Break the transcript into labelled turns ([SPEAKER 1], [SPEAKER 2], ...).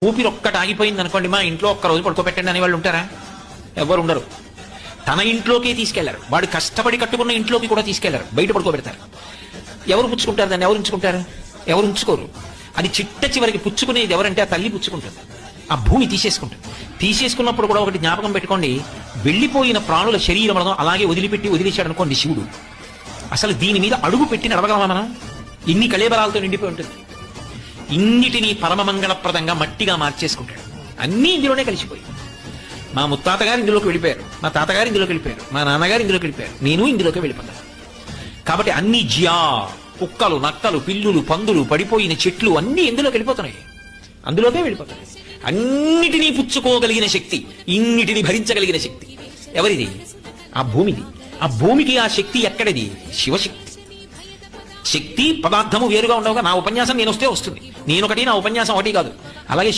[SPEAKER 1] ఊపిరి ఒక్కటి ఆగిపోయింది అనుకోండి, మా ఇంట్లో ఒక్క రోజు పడుకోబెట్టండి అనే వాళ్ళు ఉంటారా? ఎవరు ఉండరు. తన ఇంట్లోకే తీసుకెళ్లారు, వాడు కష్టపడి కట్టుకున్న ఇంట్లోకి కూడా తీసుకెళ్లారు, బయట పడుకోబెడతారు. ఎవరు పుచ్చుకుంటారు దాన్ని? ఎవరు ఉంచుకుంటారు? ఎవరు ఉంచుకోరు. అది చిట్ట చివరికి పుచ్చుకునేది ఎవరంటే ఆ తల్లి పుచ్చుకుంటుంది, ఆ భూమి తీసేసుకుంటుంది. తీసేసుకున్నప్పుడు కూడా ఒకటి జ్ఞాపకం పెట్టుకోండి, వెళ్ళిపోయిన ప్రాణుల శరీరంలో అలాగే వదిలేశాడు అనుకోండి శివుడు, అసలు దీని మీద అడుగు పెట్టి నడవగలమా మనం? ఇన్ని కళేబరాలతో నిండిపోయి ఉంటుంది. ఇన్నిటినీ పరమమంగళప్రదంగా మట్టిగా మార్చేసుకుంటాడు. అన్నీ ఇందులోనే కలిసిపోయి. మా ముత్తాత గారు ఇందులోకి వెళ్ళిపోయారు, మా తాతగారు ఇందులోకి వెళ్ళిపోయారు, మా నాన్నగారు ఇందులోకి వెళ్ళిపోయారు, నేను ఇందులోకి వెళ్ళిపోతాను. కాబట్టి అన్ని కుక్కలు, నక్కలు, పిల్లులు, పందులు, పడిపోయిన చెట్లు అన్నీ ఎందులోకి వెళ్ళిపోతున్నాయి, అందులోకే వెళ్ళిపోతాయి. అన్నిటినీ పుచ్చుకోగలిగిన శక్తి, ఇన్నిటిని భరించగలిగిన శక్తి ఎవరిది? ఆ భూమిది. ఆ భూమికి ఆ శక్తి ఎక్కడిది? శివశక్తి. శక్తి పదార్థము వేరుగా ఉండవుగా. నా ఉపన్యాసం నేను వస్తే వస్తుంది, నేనొకటి, నా ఉపన్యాసం ఒకటి కాదు. అలాగే